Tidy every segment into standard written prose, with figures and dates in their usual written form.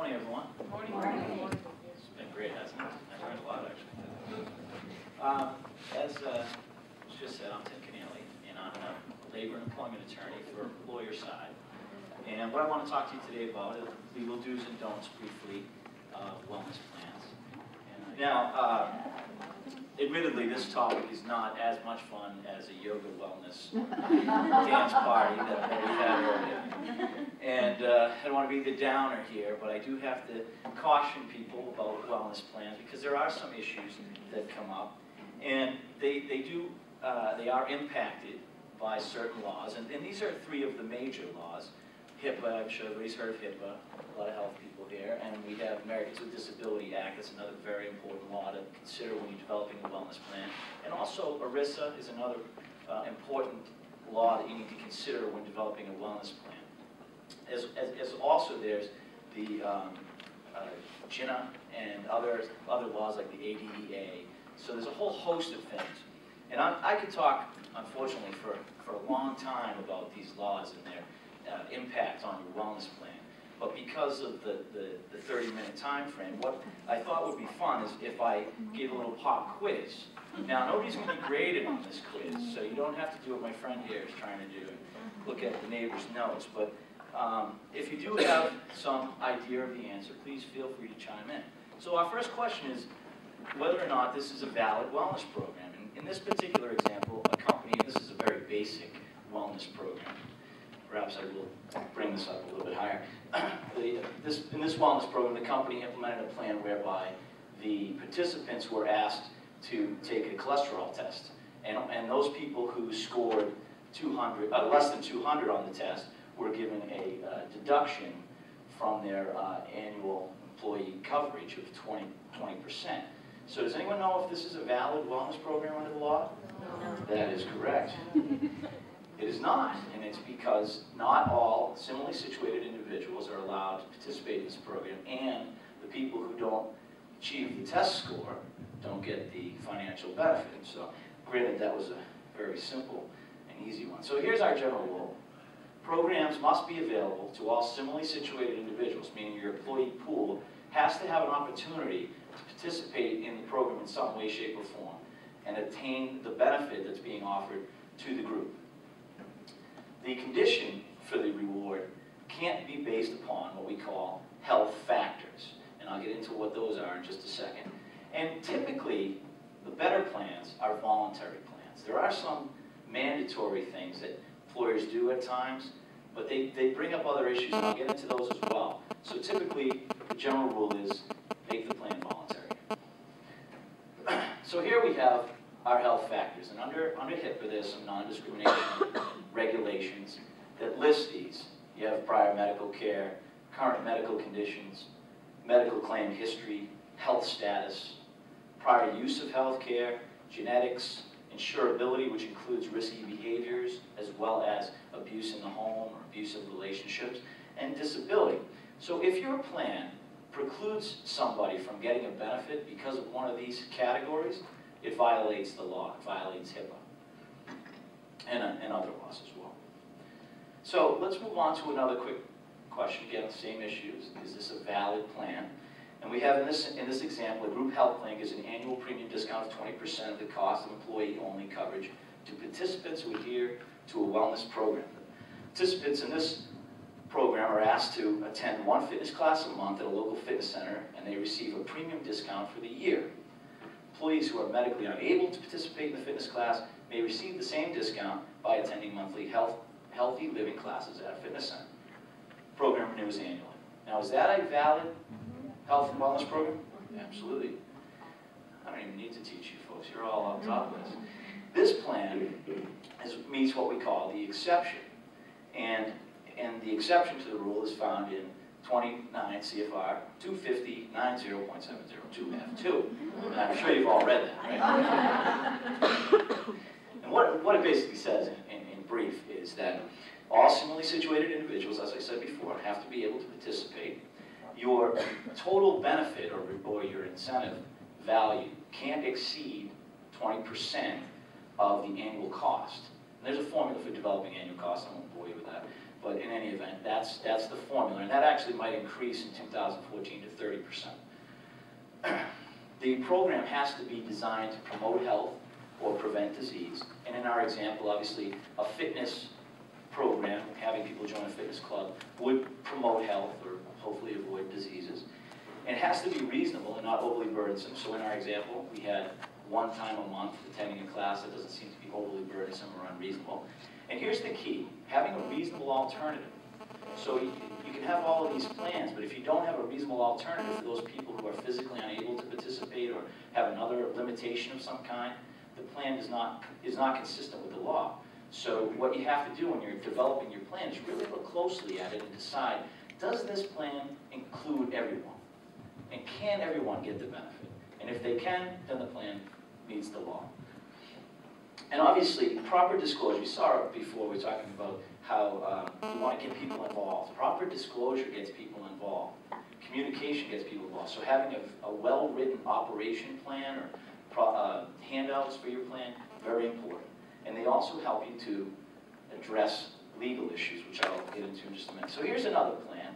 morning, everyone. Good morning. It's been great, hasn't it? I learned a lot, actually. As was just said, I'm Tim Keneally, and I'm a labor and employment attorney for employer side. And what I want to talk to you today about is legal do's and don'ts, briefly, wellness plans. Now, admittedly, this topic is not as much fun as a yoga wellness dance party that we had earlier. And I don't want to be the downer here, but I do have to caution people about wellness plans because there are some issues that come up, and they are impacted by certain laws. And these are three of the major laws. HIPAA, I'm sure everybody's heard of HIPAA, a lot of health people here, and we have Americans with Disability Act. That's another very important law to consider when you're developing a wellness plan. And also ERISA is another important law that you need to consider when developing a wellness plan. As also there's the GINA and other laws like the ADEA. So there's a whole host of things. And I could talk, unfortunately, for a long time about these laws and their impact on your wellness plan. But because of the 30-minute time frame, what I thought would be fun is if I gave a little pop quiz. Now, nobody's going to be graded on this quiz, so you don't have to do what my friend here is trying to do, look at the neighbor's notes. But if you do have some idea of the answer, please feel free to chime in. So our first question is whether or not this is a valid wellness program. And in this particular example, a company, this is a very basic wellness program. Perhaps I will bring this up a little bit higher. In this wellness program, the company implemented a plan whereby the participants were asked to take a cholesterol test. And those people who scored 200, less than 200 on the test were given a deduction from their annual employee coverage of 20%. So does anyone know if this is a valid wellness program under the law? No. That is correct. It is not, and it's because not all similarly situated individuals are allowed to participate in this program, and the people who don't achieve the test score don't get the financial benefit. So granted, that was a very simple and easy one. So here's our general rule. Programs must be available to all similarly situated individuals, meaning your employee pool has to have an opportunity to participate in the program in some way, shape, or form and attain the benefit that's being offered to the group. The condition for the reward can't be based upon what we call health factors, and I'll get into what those are in just a second. And typically, the better plans are voluntary plans. There are some mandatory things that employers do at times, but they bring up other issues, and I'll get into those as well. So typically, the general rule is make the plan voluntary. So here we have our health factors, and under HIPAA, there's some non-discrimination regulations that list these. You have prior medical care, current medical conditions, medical claim history, health status, prior use of health care, genetics, insurability, which includes risky behaviors, as well as abuse in the home or abusive relationships, and disability. So if your plan precludes somebody from getting a benefit because of one of these categories, it violates the law, it violates HIPAA, and other laws as well. So let's move on to another quick question, again, the same issues. Is this a valid plan? And we have in this example, a group health plan gives an annual premium discount of 20% of the cost of employee-only coverage to participants who adhere to a wellness program. Participants in this program are asked to attend one fitness class a month at a local fitness center, and they receive a premium discount for the year. Employees who are medically unable to participate in the fitness class may receive the same discount by attending monthly healthy living classes at a fitness center. Program renews annually. Now, is that a valid health and wellness program? Absolutely. I don't even need to teach you folks. You're all on top of this. This plan meets what we call the exception. And the exception to the rule is found in 29 CFR 250.90.702F2. And I'm sure you've all read that, right? And what it basically says in brief is that all similarly situated individuals, as I said before, have to be able to participate. Your total benefit or your incentive value can't exceed 20% of the annual cost. And there's a formula for developing annual cost. I won't bore you with that. But in any event, that's the formula, and that actually might increase in 2014 to 30%. The program has to be designed to promote health or prevent disease. And in our example, obviously, a fitness program, having people join a fitness club, would promote health or hopefully avoid diseases. And it has to be reasonable and not overly burdensome. So in our example, we had one time a month attending a class that doesn't seem to be overly burdensome or unreasonable. And here's the key, having a reasonable alternative. So you can have all of these plans, but if you don't have a reasonable alternative for those people who are physically unable to participate or have another limitation of some kind, the plan is not consistent with the law. So what you have to do when you're developing your plan is really look closely at it and decide, does this plan include everyone? And can everyone get the benefit? And if they can, then the plan meets the law. And obviously, proper disclosure, you saw it before, we were talking about how you want to get people involved. Proper disclosure gets people involved. Communication gets people involved. So having a well-written operation plan or handouts for your plan, very important. And they also help you to address legal issues, which I'll get into in just a minute. So here's another plan.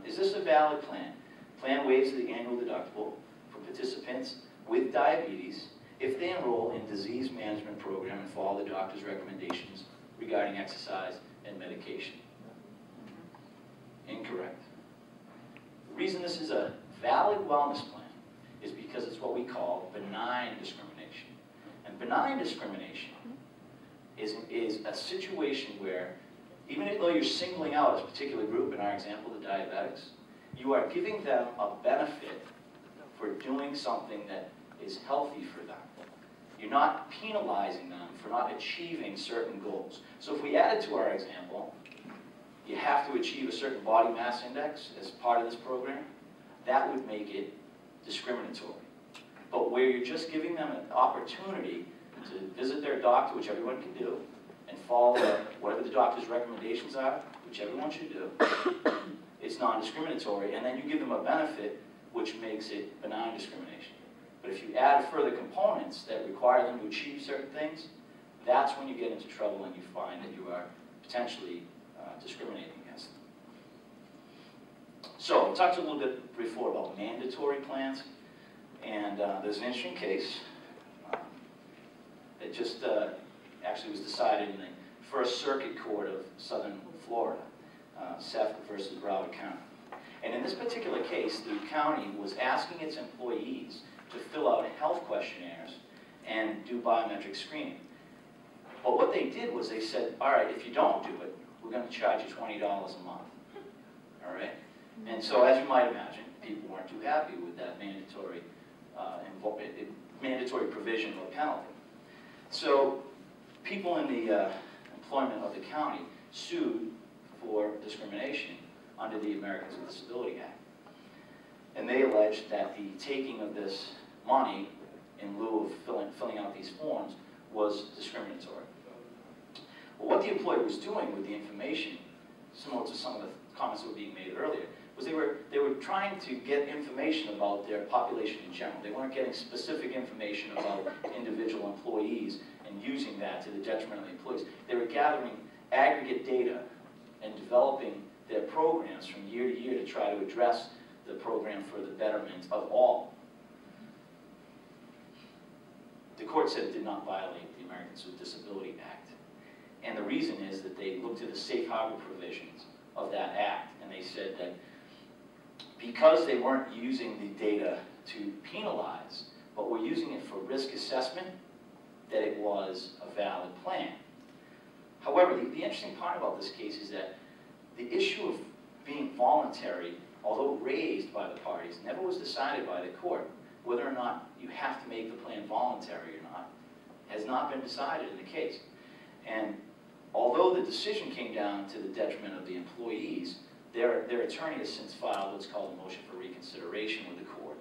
Is this a valid plan? Plan waives the annual deductible for participants with diabetes if they enroll in disease management program and follow the doctor's recommendations regarding exercise and medication. Incorrect. The reason this is a valid wellness plan is because it's what we call benign discrimination. And benign discrimination is a situation where, even though you're singling out a particular group, in our example, the diabetics, you are giving them a benefit for doing something that is healthy for them. You're not penalizing them for not achieving certain goals. So if we add it to our example, you have to achieve a certain body mass index as part of this program, that would make it discriminatory. But where you're just giving them an opportunity to visit their doctor, which everyone can do, and follow whatever the doctor's recommendations are, which everyone should do, it's non-discriminatory, and then you give them a benefit which makes it benign discrimination. But if you add further components that require them to achieve certain things, that's when you get into trouble and you find that you are potentially discriminating against them. So, we talked a little bit before about mandatory plans, and there's an interesting case that just actually was decided in the First Circuit Court of Southern Florida, Seth versus Broward County. And in this particular case, the county was asking its employees to fill out health questionnaires and do biometric screening. But what they did was they said, all right, if you don't do it, we're going to charge you $20 a month. All right? And so, as you might imagine, people weren't too happy with that mandatory provision or penalty. So, people in the employment of the county sued for discrimination under the Americans with Disabilities Act. And they alleged that the taking of this money in lieu of filling out these forms was discriminatory. Well, what the employer was doing with the information, similar to some of the comments that were being made earlier, was they were trying to get information about their population in general. They weren't getting specific information about individual employees and using that to the detriment of the employees. They were gathering aggregate data and developing their programs from year to year to try to address the program for the betterment of all. The court said it did not violate the Americans with Disabilities Act. And the reason is that they looked at the safe harbor provisions of that act, and they said that because they weren't using the data to penalize, but were using it for risk assessment, that it was a valid plan. However, the interesting part about this case is that the issue of being voluntary, although raised by the parties, never was decided by the court. Whether or not you have to make the plan voluntary or not has not been decided in the case. And although the decision came down to the detriment of the employees, their attorney has since filed what's called a motion for reconsideration with the court.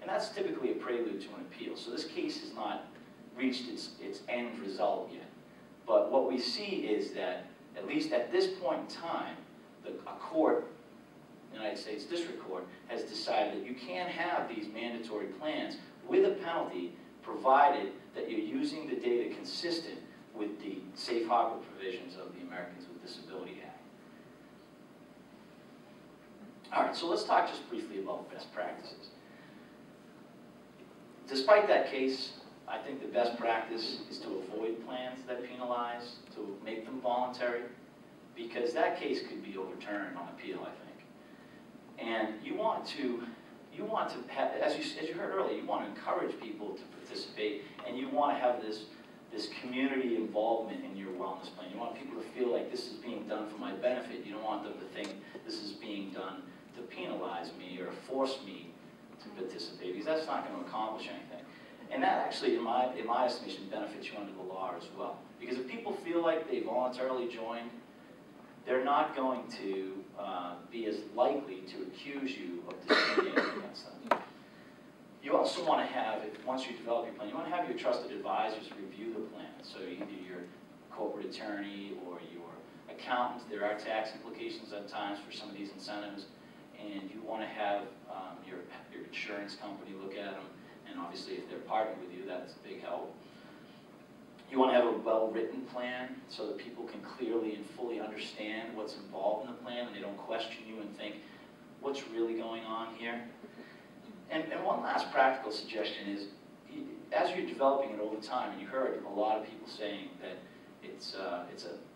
And that's typically a prelude to an appeal. So this case has not reached its end result yet. But what we see is that, at least at this point in time, a court, the United States District Court, has decided that you can have these mandatory plans with a penalty, provided that you're using the data consistent with the safe harbor provisions of the Americans with Disabilities Act. All right, so let's talk just briefly about best practices. Despite that case, I think the best practice is to avoid plans that penalize, to make them voluntary, because that case could be overturned on appeal, I think. And you want to have, as you heard earlier, you want to encourage people to participate, and you want to have this community involvement in your wellness plan. You want people to feel like this is being done for my benefit. You don't want them to think this is being done to penalize me or force me to participate, because that's not going to accomplish anything. And that actually, in my estimation, benefits you under the law as well. Because if people feel like they voluntarily joined, they're not going to be as likely to accuse you of discriminating against them. You also want to have, once you develop your plan, you want to have your trusted advisors review the plan. So either your corporate attorney or your accountant. There are tax implications at times for some of these incentives, and you want to have your insurance company look at them. And obviously, if they're partnering with you, that's a big help. You want to have a well-written plan so that people can clearly and fully understand what's involved in the plan, and they don't question you and think, what's really going on here? And one last practical suggestion is, as you're developing it over time, and you heard a lot of people saying that it's a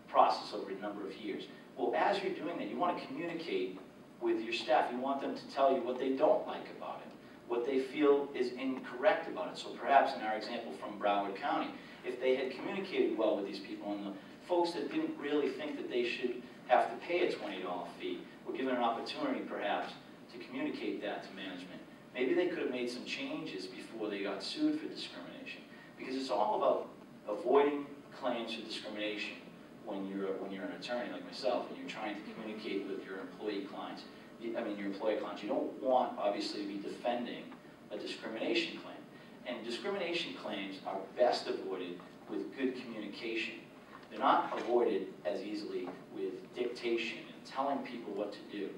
process over a number of years. Well, as you're doing that, you want to communicate with your staff. You want them to tell you what they don't like about it, what they feel is incorrect about it. So perhaps in our example from Broward County, if they had communicated well with these people, and the folks that didn't really think that they should have to pay a $20 fee were given an opportunity perhaps to communicate that to management, maybe they could have made some changes before they got sued for discrimination. Because it's all about avoiding claims for discrimination when you're an attorney like myself and you're trying to communicate with your employee clients. Your employee clients. You don't want, obviously, to be defending a discrimination claim. And discrimination claims are best avoided with good communication. They're not avoided as easily with dictation and telling people what to do.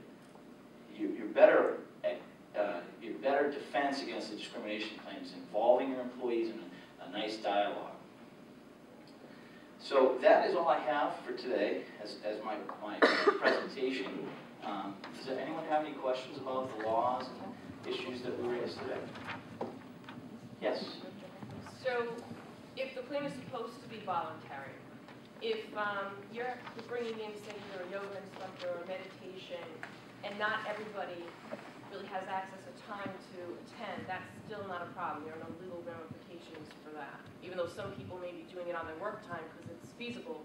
Your better defense against the discrimination claims involving your employees in a nice dialogue. So that is all I have for today as my presentation. Does anyone have any questions about the laws and issues that we raised today? Yes? So, if the plan is supposed to be voluntary, if you're bringing in, say, you're a yoga instructor or meditation, and not everybody really has access or time to attend, that's still not a problem. There are no legal ramifications for that. Even though some people may be doing it on their work time because it's feasible,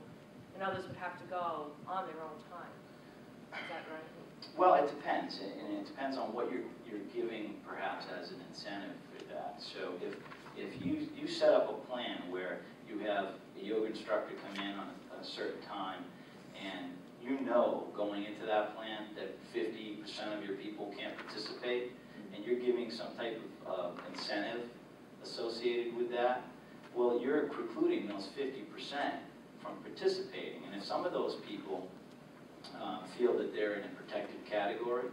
and others would have to go on their own time. Is that right? Well, it depends, and it depends on what you're giving perhaps as an incentive for that. So if you set up a plan where you have a yoga instructor come in on a certain time, and you know going into that plan that 50% of your people can't participate, and you're giving some type of incentive associated with that, well, you're precluding those 50% from participating. And if some of those people feel that they're in a protected category,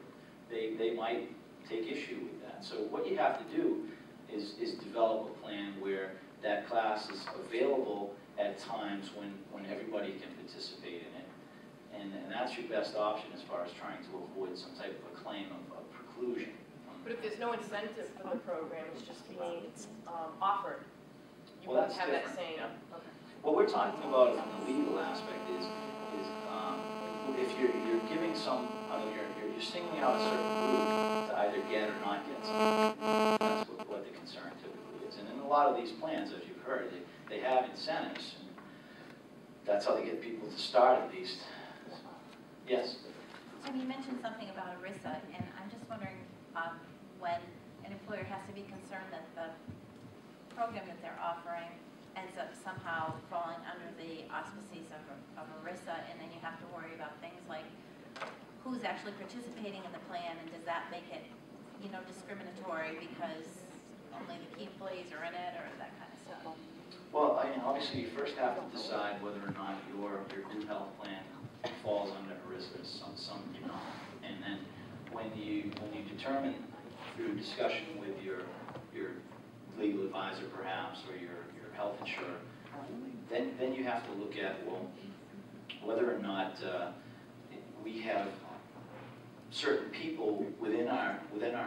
they might take issue with that. So what you have to do is develop a plan where that class is available at times when everybody can participate in it. And that's your best option as far as trying to avoid some type of a claim of preclusion. But if there's no incentive for the program, it's just being offered, you Well, wouldn't have that's that same. different, yeah. Okay. What we're talking about from the legal aspect is if you're giving some, you're singling out a certain group to either get or not get something. That's what the concern typically is. And in a lot of these plans, as you've heard, they have incentives. And that's how they get people to start at least. Yes? So you mentioned something about ERISA, and I'm just wondering when an employer has to be concerned that the program that they're offering ends up somehow falling under the auspices of ERISA, and then you have to worry about things like who's actually participating in the plan, and does that make it, discriminatory because only the key employees are in it, or that kind of stuff? Well, obviously you first have to decide whether or not your group health plan falls under ERISA. Some do not. And then when you determine through discussion with your legal advisor perhaps, or your health insurer, then you have to look at, well, whether or not we have certain people within our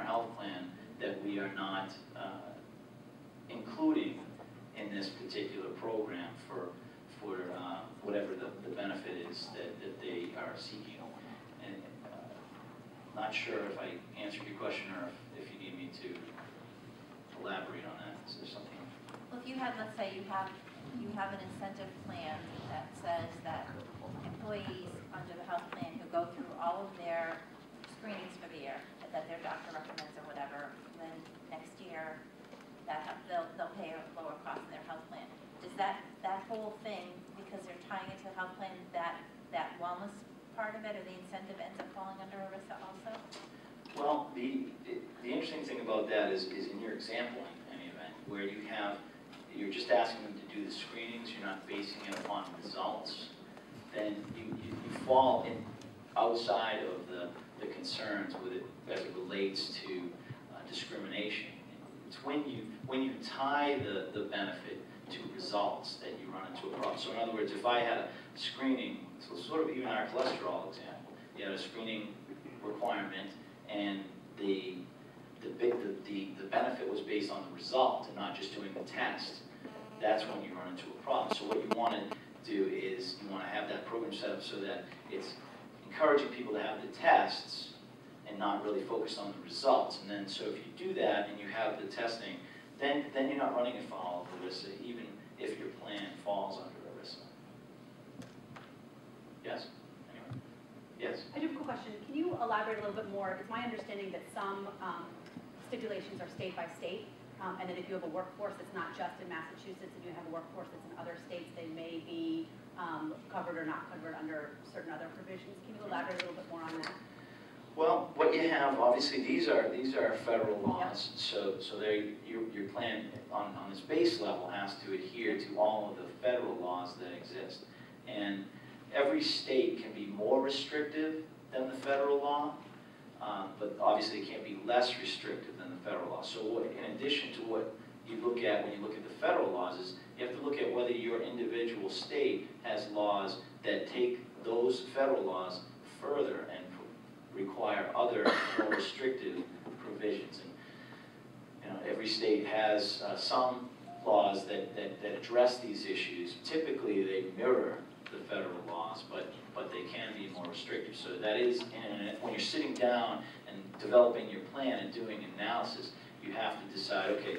health plan that we are not including in this particular program for whatever the benefit is that they are seeking. And not sure if I answered your question or if you need me to elaborate on that. Is there something? Well, if you had, let's say you have an incentive plan that says that employees under the health plan who go through all of their screenings for the year, that their doctor recommends or whatever, then next year they'll pay a lower cost in their health plan. Does that whole thing, because they're tying it to the health plan, that wellness part of it or the incentive ends up falling under ERISA also? Well, the interesting thing about that is in your example in any event, where you're just asking them to do the screenings, you're not basing it upon results, then you fall in outside of the concerns with it as it relates to discrimination. It's when you tie the benefit to results that you run into a problem. So in other words, if I had a screening, so sort of even our cholesterol example, you had a screening requirement and the benefit was based on the result and not just doing the test, that's when you run into a problem. So what you want to do is you want to have that program set up so that it's encouraging people to have the tests and not really focus on the results. And then so if you do that and you have the testing, then you're not running afoul of ERISA, even if your plan falls under ERISA. Yes? Anyway. Yes? I do have a question. Can you elaborate a little bit more? It's my understanding that some stipulations are state by state, and that if you have a workforce that's not just in Massachusetts and you have a workforce that's in other states, they may be covered or not covered under certain other provisions. Can you elaborate a little bit more on that? Well, what you have, obviously, these are federal laws, so your plan on this base level has to adhere to all of the federal laws that exist. And every state can be more restrictive than the federal law, but obviously it can't be less restrictive than the federal law. So in addition to what you look at when you look at the federal laws is you have to look at whether your individual state has laws that take those federal laws further and require other more restrictive provisions. And every state has some laws that address these issues. Typically they mirror the federal laws, but they can be more restrictive. So that is, when you're sitting down and developing your plan and doing analysis, you have to decide, okay,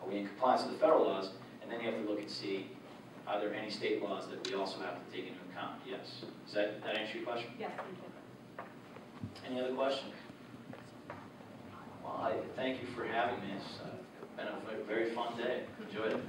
are we in compliance with the federal laws? And then you have to look and see, are there any state laws that we also have to take into account? Yes. Does that answer your question? Yes, thank you. Any other questions? Well, I thank you for having me. It's been a very fun day. Enjoyed it.